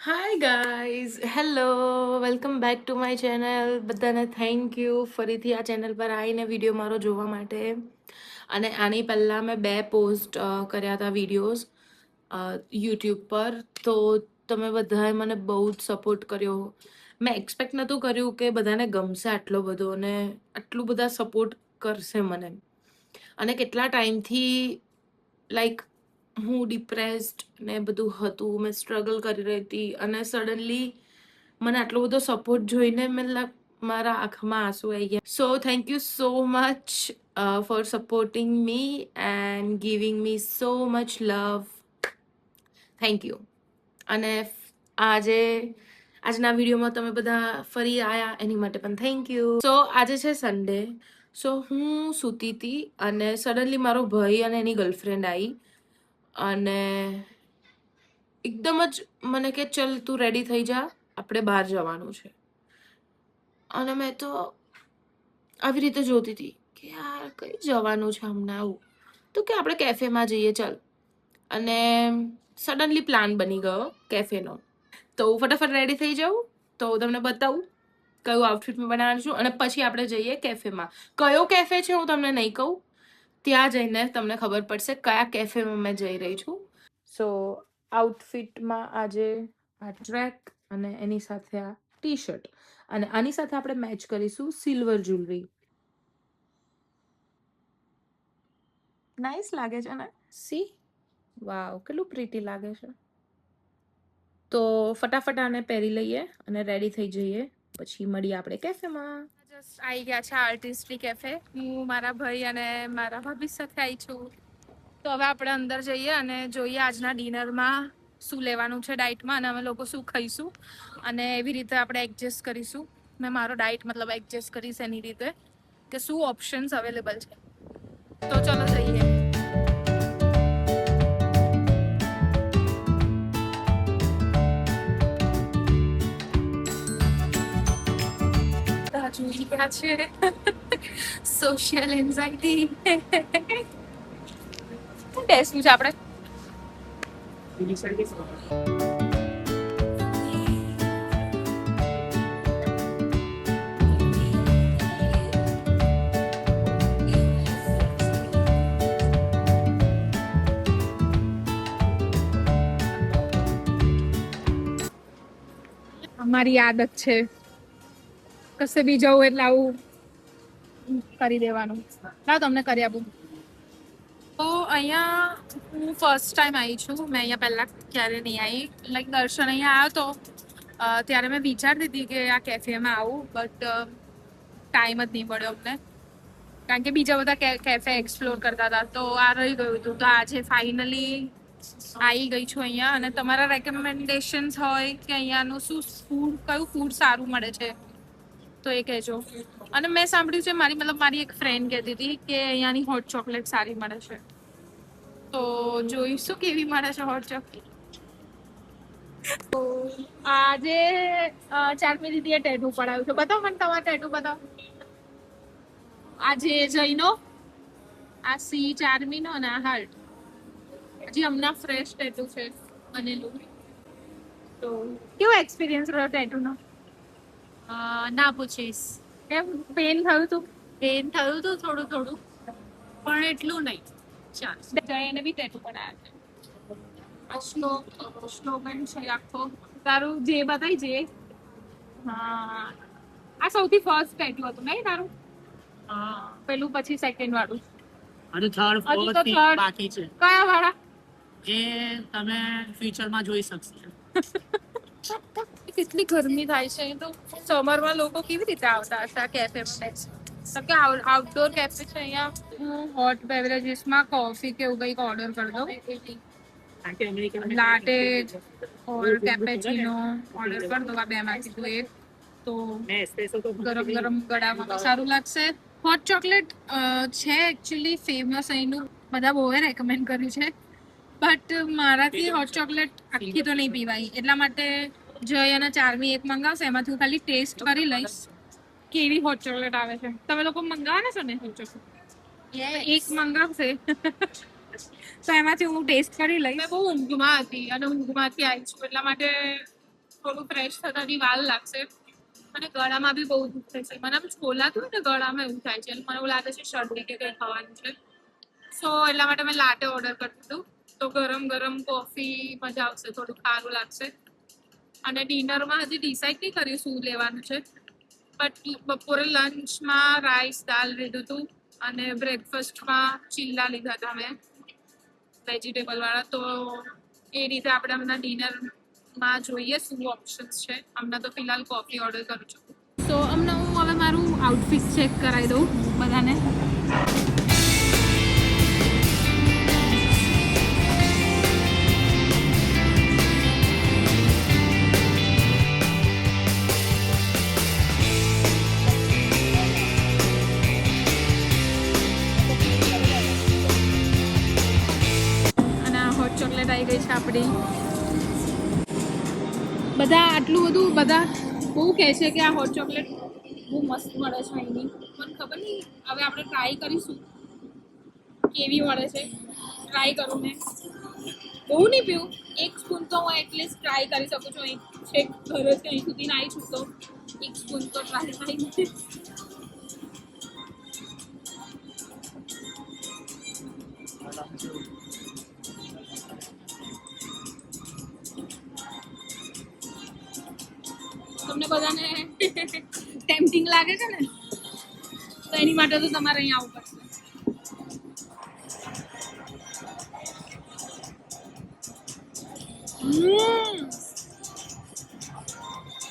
Hi guys, hello, welcome back to my channel. બધાને thank you ફરીથી આ channel પર આવીને વિડીયો મારો જોવા માટે. અને આની પહેલાં મેં 2 પોસ્ટ કર્યા હતા વિડીયોઝ યુટ્યુબ પર. તો તમે બધાએ મને બહુ જ સપોર્ટ કર્યો. મેં એક્સપેક્ટ નહોતું કર્યું કે બધાને ગમશે આટલો બધો અને આટલું બધા સપોર્ટ કરશે મને. અને કેટલા ટાઈમથી લાઈક હું ડિપ્રેસ્ડ ને બધું હતું, મેં સ્ટ્રગલ કરી રહી હતી અને સડનલી મને આટલો બધો સપોર્ટ જોઈને મારા આંખમાં આંસુ આવી ગયા. So thank you so much for supporting me and giving me so much love. Thank you. અને આજના વિડીયોમાં તમે બધા ફરી આયા એની માટે પણ થેન્ક યુ. સો આજે છે સન્ડે. સો હું સૂતી હતી અને સડનલી મારો ભાઈ અને એની ગર્લફ્રેન્ડ આવી અને એકદમ જ મને કે ચલ તું રેડી થઈ જા, આપણે બહાર જવાનું છે. અને મેં તો આવી રીતે જોતી હતી કે યાર કઈ જવાનું છે હમણાં. આવું તો કે આપણે કેફેમાં જઈએ ચાલ. અને સડનલી પ્લાન બની ગયો કેફેનો. તો ફટાફટ રેડી થઈ જાઉં તો તમને બતાવું કયું આઉટફિટ મેં બનાવવાનું છું અને પછી આપણે જઈએ કેફેમાં. કયો કેફે છે હું તમને નહીં કહું, ત્યાં જઈને તમને ખબર પડશે કયા કેફેમાં મેં જઈ રહી છું. સો આઉટફિટમાં આજે આ ટ્રેક અને એની સાથે આ ટી શર્ટ અને આની સાથે આપણે મેચ કરીશું સિલ્વર જ્વેલરી. નાઈસ લાગે છે ને? સી વાવ, કેટલું પ્રીટી લાગે છે. તો ફટાફટ આને પહેરી લઈએ અને રેડી થઈ જઈએ, પછી મળીએ આપણે કેફેમાં. જસ્ટ આવી ગયા છે આર્ટિસ્ટ્રી કેફે. હું મારા ભાઈ અને મારા ભાભી સાથે આવી છું. તો હવે આપણે અંદર જઈએ અને જોઈએ આજના ડિનરમાં શું લેવાનું છે ડાયટમાં અને અમે લોકો શું ખાઈશું અને એવી રીતે આપણે એડજસ્ટ કરીશું. મેં મારો ડાયટ મતલબ એડજસ્ટ કરીશ એની રીતે કે શું ઓપ્શન્સ અવેલેબલ છે. તો ચલો જઈએ. જોઈ ગયા છે સોશિયલ એન્ઝાઇટી. શું બેસવું છે આપણે? અમારી આદત છે કશે બી જવું એટલે આવું કરી દેવાનું. લાવ તમને કરી આપું. તો અહીંયા હું ફર્સ્ટ ટાઈમ આવી છું. મેં અહીંયા પહેલાં ક્યારે નહીં આવી. લાઈક દર્શન અહીંયા આવ્યો તો ત્યારે મેં વિચારતી હતી કે આ કેફેમાં આવું, બટ ટાઈમ જ નહીં મળ્યો અમને, કારણ કે બીજા બધા કેફે એક્સપ્લોર કરતા હતા તો આ રહી ગયું હતું. તો આજે ફાઇનલી આવી ગઈ છું અહીંયા. અને તમારા રેકમેન્ડેશન્સ હોય કે અહીંયાનું શું કયું ફૂડ સારું મળે છે તો એ કહેજો. અને મેં સાંભળ્યું છે મારી એક ફ્રેન્ડ કહેતી હતી કે અહીંયાની હોટ ચોકલેટ સારી મળે છે. તો જોઈશું કેવી મળે છે હોટ ચોકલેટ. તો આજે ચારમી દીદીએ ટેટુ પડાવ્યું છે. બતાવો મને તમારા ટેટુ બતાવો. આજે જઈનો આ સી ચારમીનો અને આ હાર્ટ. હજી હમણાં ફ્રેશ ટેટુ છે બનેલું. તો કેવો એક્સપિરિયન્સ રહ્યો ટેટુનો? ના પૂછીશ. કેમ પેન થયું હતું? પેન થયું હતું થોડું થોડું, પણ એટલું નહીં. ચાલ જઈને બી ટેટુ બનાવ્યા છે. સ્લોગન છે આખો. તારું જે બતાવી જે. હા, આ સૌથી ફર્સ્ટ ટેટુ હતું નહીં તારું? હા, પેલું પછી સેકન્ડ વાળું. અને થર્ડ ફોર્થ બાકી છે. કયા વાળા? એ તમે ફ્યુચરમાં જોઈ શકશો. કેટલી ગરમી થાય છે તો સમરમાં લોકો કેવી રીતે આવતા હશે આ કેફેમાં? કે આઉટડોર કેફે છે અહીંયા. હું હોટ બેવરેજીસમાં કોફી કે એવું કંઈક ઓર્ડર કરી દઉં. લાટે ઓર કેપેચીનો ઓર્ડર કરી દઉં. આ બેમાંથી કોઈ એક. તો ગરમ ગરમ ગળામાં સારું લાગશે. હોટ ચોકલેટ છે એકચ્યુઅલી ફેમસ અહીંનું, બધા બહુ રેકમેન્ડ કર્યું છે, બટ મારાથી હોટ ચોકલેટ આખી તો નહીં પીવાય. એટલા માટે જય અને ચારમી એક મંગાવશે, એમાંથી હું ખાલી ટેસ્ટ કરી લઈશ કેવી હોટ ચોકલેટ આવે છે. તમે લોકો મંગાવવાના છો ને હોટ ચોકલેટ? એક મંગાવશે તો એમાંથી હું ટેસ્ટ કરી લઈશ. મેં બહુ ઊંઘમાં હતી અને ઊંઘમાંથી આવી છું એટલા માટે થોડું ફ્રેશ થતા બી વાર લાગશે અને ગળામાં બી બહુ દુખે છે. મને આમ છોલાતું હોય ને ગળામાં એવું થાય છે અને મને એવું લાગે છે શરદી કે કંઈ થવાનું છે. સો એટલા માટે મેં લાટે ઓર્ડર કરી દીધું. તો ગરમ ગરમ કોફી મજા આવશે, થોડું સારું લાગશે. અને ડિનરમાં હજી ડિસાઈડ નહીં કર્યું શું લેવાનું છે, બટ બપોરે લંચમાં રાઈસ દાલ લીધું હતું અને બ્રેકફાસ્ટમાં ચીલા લીધા હતા મેં વેજીટેબલ વાળા. તો એ રીતે આપણે હમણાં ડિનરમાં જોઈએ શું ઓપ્શન્સ છે. હમણાં તો ફિલહાલ કોફી ઓર્ડર કરું છું. તો હમણાં હું હવે મારું આઉટફિટ ચેક કરાવી દઉં બધાને. ચોકલેટ આવી ગઈ છે આપણી. બધા આટલું બધું બધા બહુ કહે છે કે આ હોટ ચોકલેટ બહુ મસ્ત મળે છે અહીંની. પણ ખબર નહીં, હવે આપણે ટ્રાય કરીશું કેવી મળે છે. ટ્રાય કરું મેં. બહુ નહીં પીવું, 1 સ્પૂન તો હું એટલીસ્ટ ટ્રાય કરી શકું છું. અહીં છેક ઘરેથી અહીં સુધી આવી છું તો 1 સ્પૂન તો ટ્રાય કરી. તમને બધાને ટેમ્પટિંગ લાગે છે ને, તો એની માટે તો તમારે અહીં આવવું પડશે.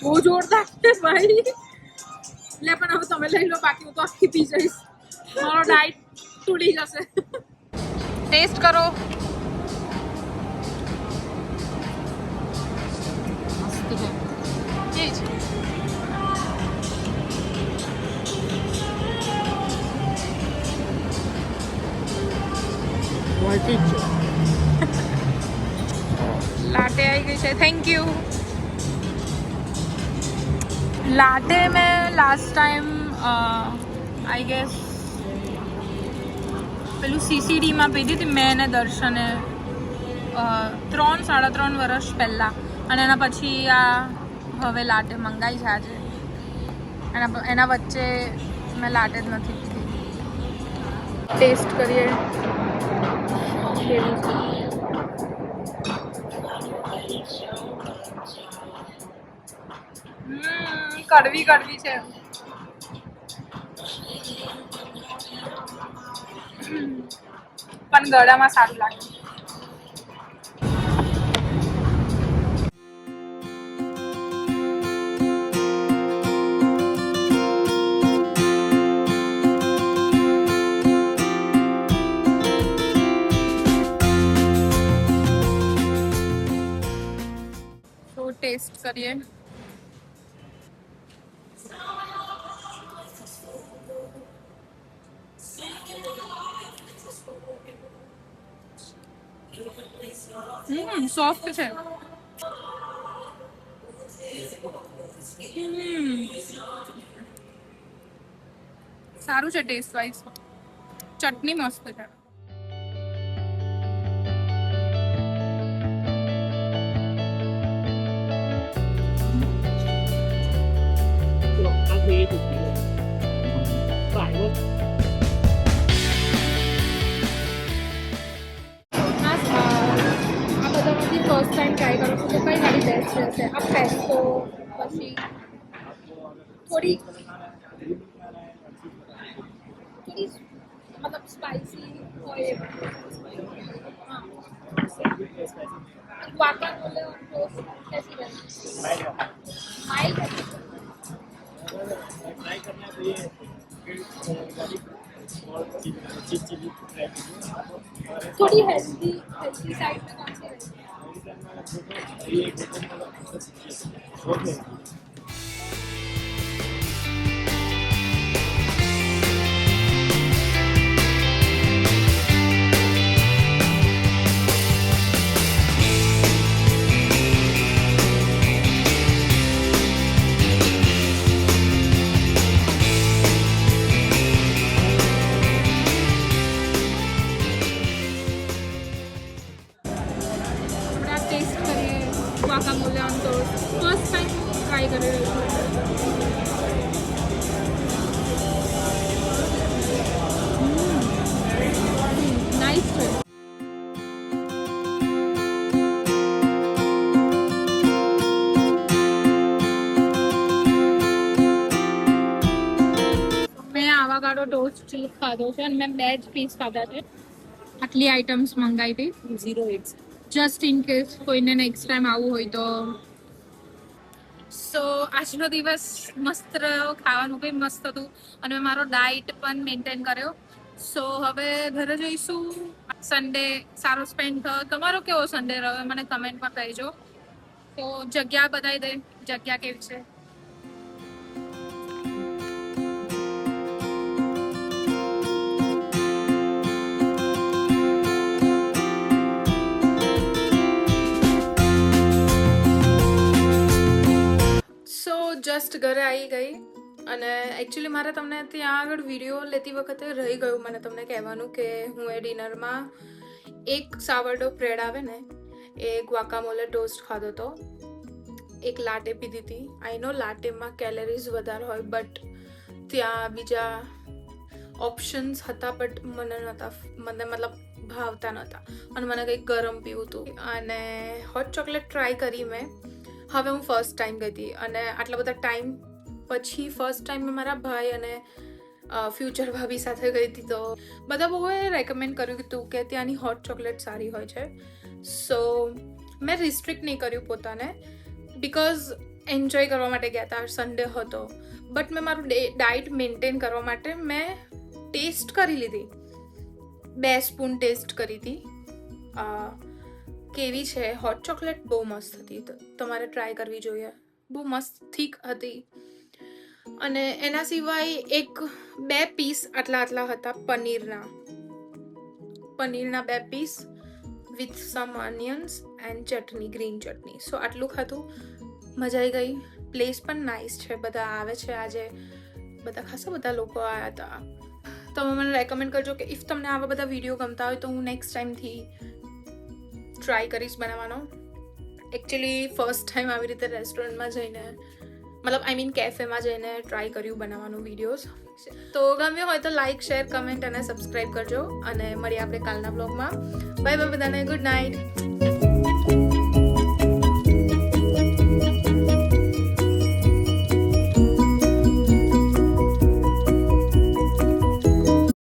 બહુ જોરદાર છે ભાઈ. એટલે પણ હવે તમે લઈ લો, બાકી હું તો આખી પી જઈશ. મારો ડાયટ તૂટી જશે. ટેસ્ટ કરો. लाटे आई गई है, थैंक यू. लाटे में लास्ट टाइम आई गेस પેલું CCDમાં પીધી હતી મેં અને દર્શને 3-3.5 વર્ષ પહેલાં. અને એના પછી આ હવે લાટે મંગાઈ છે આજે. એના વચ્ચે મેં લાટે જ નથી પીધી. ટેસ્ટ કરીએ કેવું છે. કડવી કડવી છે. પણ ગળામાં સારું લાગે. તો ટેસ્ટ કરીએ. સોફ્ટ છે. સારું છે ટેસ્ટ વાઇઝ. ચટણી મસ્ત છે. ફર્સ્ટ ટાઈમ ટ્રાય કરું છું તો કઈ મારી બેસ્ટ રહેશે. આ પેસ્તો પછી થોડી મતલબ સ્પાઇસી હોય. हाँ guacamole और टोस्ट कैसी बनी? माइल्ड ट्राई करना तो ये थोड़ी हेल्दी साइड में कौन सी रहेगी? टेस्ट करिए guacamole on toast. First time try કરી રહી છું. નાઇસ છે. મેં આવાકાડો ટોસ્ટ ચીઝ ખાધો છે અને મેં 2 જ પીસ ખાધા છે. આટલી આઇટમ્સ મંગાવી હતી 08. જસ્ટ ઇન કેસ કોઈને નેક્સ્ટ ટાઈમ આવવું હોય તો. સો આજનો દિવસ મસ્ત રહ્યો, ખાવાનું બી મસ્ત હતું અને મેં મારો ડાયટ પણ મેન્ટેન કર્યો. સો હવે ઘરે જઈશું. સન્ડે સારો સ્પેન્ડ થયો. તમારો કેવો સન્ડે રહ્યો મને કમેન્ટમાં કહેજો. તો જગ્યા બતાવી દે, જગ્યા કેવી છે. સો જસ્ટ ઘરે આવી ગઈ અને એકચ્યુઅલી મારે તમને ત્યાં આગળ વિડીયો લેતી વખતે રહી ગયું મને તમને કહેવાનું કે હું એ ડિનરમાં એક સાવરડો બ્રેડ આવે ને એ ગ્વાકામોલે ટોસ્ટ ખાધો હતો, એક લાટે પીધી હતી. આઈ નો લાટેમાં કેલરીઝ વધારે હોય બટ ત્યાં બીજા ઓપ્શન્સ હતા બટ મને મતલબ ભાવતા નહોતા અને મને કંઈક ગરમ પીવું હતું. અને હોટ ચોકલેટ ટ્રાય કરી મેં. હવે હું ફર્સ્ટ ટાઈમ ગઈ હતી અને આટલા બધા ટાઈમ પછી ફર્સ્ટ ટાઈમ મેં મારા ભાઈ અને ફ્યુચર ભાભી સાથે ગઈ હતી. તો બધા બહુએ રેકમેન્ડ કર્યું હતું કે ત્યાંની હોટ ચોકલેટ સારી હોય છે. સો મેં રિસ્ટ્રિક્ટ નહીં કર્યું પોતાને બિકોઝ એન્જોય કરવા માટે ગયા હતા, સન્ડે હતો. બટ મેં મારું ડાયટ મેન્ટેન કરવા માટે મેં ટેસ્ટ કરી લીધી, 2 સ્પૂન ટેસ્ટ કરી હતી. કેવી છે હોટ ચોકલેટ? બહુ મસ્ત હતી, તમારે ટ્રાય કરવી જોઈએ. બહુ મસ્ત થીક હતી. અને એના સિવાય 2 પીસ આટલા હતા પનીરના 2 piece with some onions and chutney, green chutney. So આટલું ખાધું, મજા આવી ગઈ. પ્લેસ પણ નાઇસ છે, બધા આવે છે આજે, ખાસા બધા લોકો આવ્યા હતા. તમે મને રેકમેન્ડ કરજો કે ઇફ તમને આવા બધા વિડીયો ગમતા હોય તો હું નેક્સ્ટ ટાઈમથી ટ્રાય કરીશ બનાવવાનો. એકચ્યુઅલી ફર્સ્ટ ટાઈમ આવી રીતે રેસ્ટોરન્ટમાં જઈને કેફેમાં જઈને ટ્રાય કર્યું બનાવવાનું વિડીયોઝ. તો ગમ્યું હોય તો લાઇક, શેર, કમેન્ટ અને સબસ્ક્રાઈબ કરજો અને મળીએ આપણે કાલના બ્લોગમાં. બાય બાય બધાને, ગુડ નાઇટ.